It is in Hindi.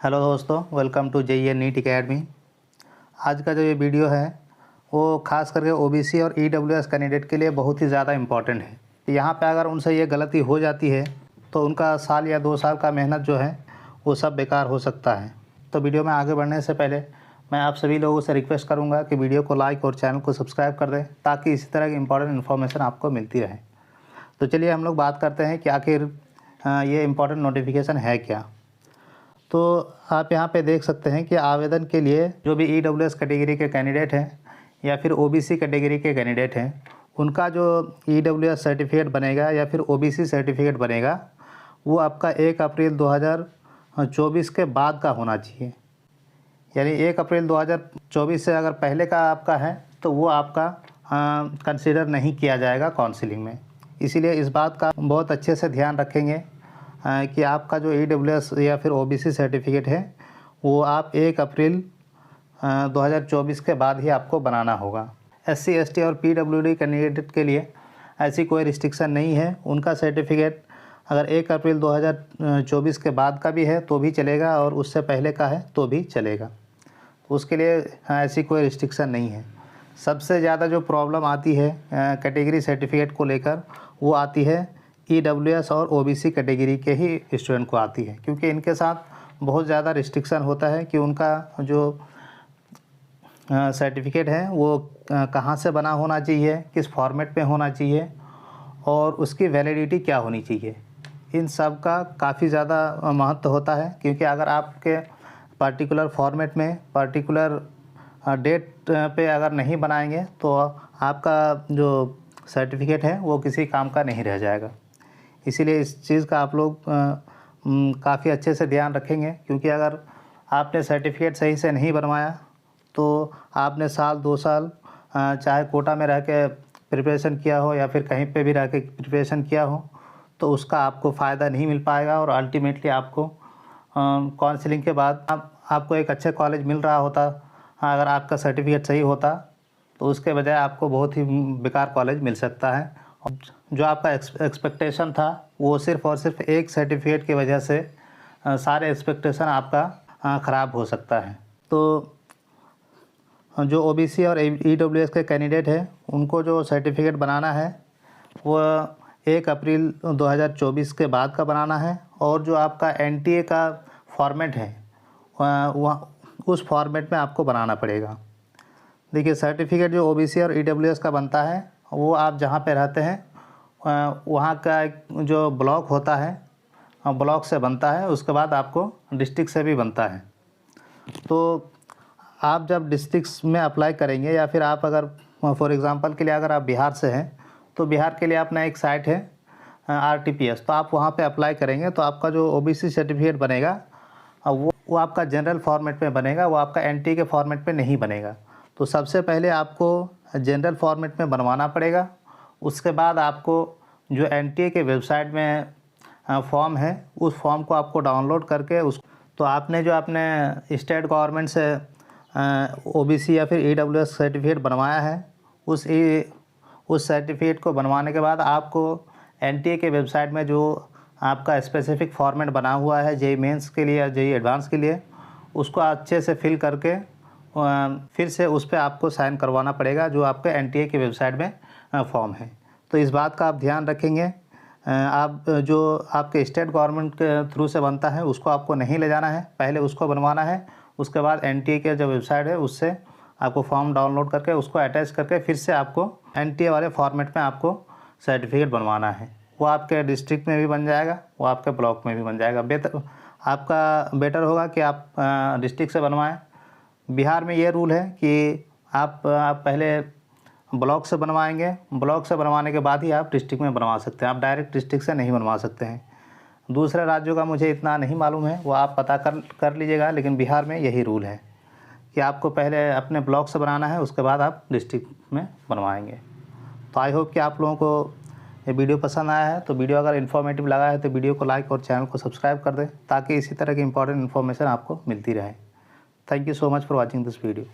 हेलो दोस्तों, welcome to JEE NEET academy. आज का जो ये वीडियो है वो खास करके OBC और EWS कैंडिडेट के लिए बहुत ही ज़्यादा इम्पॉर्टेंट है। यहाँ पे अगर उनसे ये गलती हो जाती है तो उनका साल या 2 साल का मेहनत जो है वो सब बेकार हो सकता है। तो वीडियो में आगे बढ़ने से पहले मैं आप सभी लोगों से रिक्वेस्ट करूँगा कि वीडियो को लाइक और चैनल को सब्सक्राइब कर दें ताकि इसी तरह की इम्पॉर्टेंट इन्फॉर्मेशन आपको मिलती रहे। तो चलिए हम लोग बात करते हैं कि आखिर ये इम्पॉर्टेंट नोटिफिकेशन है क्या। तो आप यहाँ पे देख सकते हैं कि आवेदन के लिए जो भी EWS कैटेगरी के कैंडिडेट हैं या फिर OBC कैटेगरी के कैंडिडेट हैं, उनका जो EWS सर्टिफिकेट बनेगा या फिर OBC सर्टिफिकेट बनेगा वो आपका 1 अप्रैल 2024 के बाद का होना चाहिए। यानी 1 अप्रैल 2024 से अगर पहले का आपका है तो वो आपका कंसिडर नहीं किया जाएगा काउंसलिंग में। इसीलिए इस बात का बहुत अच्छे से ध्यान रखेंगे कि आपका जो EWS या फिर OBC सर्टिफिकेट है वो आप 1 अप्रैल 2024 के बाद ही आपको बनाना होगा। SC ST और PWD कैंडिडेट के लिए ऐसी कोई रिस्ट्रिक्शन नहीं है। उनका सर्टिफिकेट अगर 1 अप्रैल 2024 के बाद का भी है तो भी चलेगा और उससे पहले का है तो भी चलेगा। उसके लिए ऐसी कोई रिस्ट्रिक्शन नहीं है। सबसे ज़्यादा जो प्रॉब्लम आती है कैटेगरी सर्टिफिकेट को लेकर वो आती है EWS और OBC कैटेगरी के ही स्टूडेंट को आती है, क्योंकि इनके साथ बहुत ज़्यादा रिस्ट्रिक्शन होता है कि उनका जो सर्टिफिकेट है वो कहाँ से बना होना चाहिए, किस फॉर्मेट में होना चाहिए और उसकी वैलिडिटी क्या होनी चाहिए। इन सब का काफ़ी ज़्यादा महत्व होता है, क्योंकि अगर आपके पर्टिकुलर फॉर्मेट में पर्टिकुलर डेट पे अगर नहीं बनाएंगे तो आपका जो सर्टिफिकेट है वो किसी काम का नहीं रह जाएगा। इसीलिए इस चीज़ का आप लोग काफ़ी अच्छे से ध्यान रखेंगे, क्योंकि अगर आपने सर्टिफिकेट सही से नहीं बनवाया तो आपने साल 2 साल चाहे कोटा में रह के प्रिपरेशन किया हो या फिर कहीं पे भी रह के प्रिपरेशन किया हो तो उसका आपको फ़ायदा नहीं मिल पाएगा और अल्टीमेटली आपको काउंसलिंग के बाद आपको एक अच्छे कॉलेज मिल रहा होता, अगर आपका सर्टिफिकेट सही होता तो उसके बजाय आपको बहुत ही बेकार कॉलेज मिल सकता है। जो आपका एक्सपेक्टेशन था वो सिर्फ़ और सिर्फ एक सर्टिफिकेट की वजह से सारे एक्सपेक्टेशन आपका ख़राब हो सकता है। तो जो OBC और EWS के कैंडिडेट हैं उनको जो सर्टिफिकेट बनाना है वो 1 अप्रैल 2024 के बाद का बनाना है और जो आपका NTA का फॉर्मेट है वह उस फॉर्मेट में आपको बनाना पड़ेगा। देखिए, सर्टिफिकेट जो OBC और EWS का बनता है वो आप जहाँ पे रहते हैं वहाँ का जो ब्लॉक होता है ब्लॉक से बनता है, उसके बाद आपको डिस्ट्रिक्ट से भी बनता है। तो आप जब डिस्ट्रिक्ट्स में अप्लाई करेंगे या फिर आप अगर फॉर एग्ज़ाम्पल के लिए अगर आप बिहार से हैं तो बिहार के लिए अपना एक साइट है RTPS, तो आप वहाँ पे अप्लाई करेंगे तो आपका जो OBC सर्टिफिकेट बनेगा वो आपका जनरल फॉर्मेट में बनेगा, वो आपका NTA के फॉर्मेट में नहीं बनेगा। तो सबसे पहले आपको जनरल फॉर्मेट में बनवाना पड़ेगा। उसके बाद आपको जो NTA के वेबसाइट में फॉर्म है उस फॉर्म को आपको डाउनलोड करके तो आपने जो अपने स्टेट गवर्नमेंट से OBC या फिर EWS सर्टिफिकेट बनवाया है उस सर्टिफिकेट को बनवाने के बाद आपको NTA के वेबसाइट में जो आपका स्पेसिफिक फॉर्मेट बना हुआ है JEE मेंस के लिए या JEE एडवांस के लिए, उसको अच्छे से फिल करके फिर से उस पर आपको साइन करवाना पड़ेगा जो आपके NTA की वेबसाइट में फॉर्म है। तो इस बात का आप ध्यान रखेंगे। आप जो आपके स्टेट गवर्नमेंट के थ्रू से बनता है उसको आपको नहीं ले जाना है, पहले उसको बनवाना है। उसके बाद NTA के जो वेबसाइट है उससे आपको फॉर्म डाउनलोड करके उसको अटैच करके फिर से आपको NTA वाले फॉर्मेट में आपको सर्टिफिकेट बनवाना है। वो आपके डिस्ट्रिक्ट में भी बन जाएगा, वो आपके ब्लॉक में भी बन जाएगा। आपका बेटर होगा कि आप डिस्ट्रिक्ट से बनवाएं। बिहार में ये रूल है कि आप पहले ब्लॉक से बनवाएंगे, ब्लॉक से बनवाने के बाद ही आप डिस्ट्रिक्ट में बनवा सकते हैं। आप डायरेक्ट डिस्ट्रिक्ट से नहीं बनवा सकते हैं। दूसरे राज्यों का मुझे इतना नहीं मालूम है, वो आप पता कर लीजिएगा, लेकिन बिहार में यही रूल है कि आपको पहले अपने ब्लॉक से बनाना है, उसके बाद आप डिस्ट्रिक्ट में बनवाएंगे। तो आई होप कि आप लोगों को ये वीडियो पसंद आया है। तो वीडियो अगर इन्फॉर्मेटिव लगा है तो वीडियो को लाइक और चैनल को सब्सक्राइब कर दें ताकि इसी तरह की इंपॉर्टेंट इन्फॉर्मेशन आपको मिलती रहे। Thank you so much for watching this video.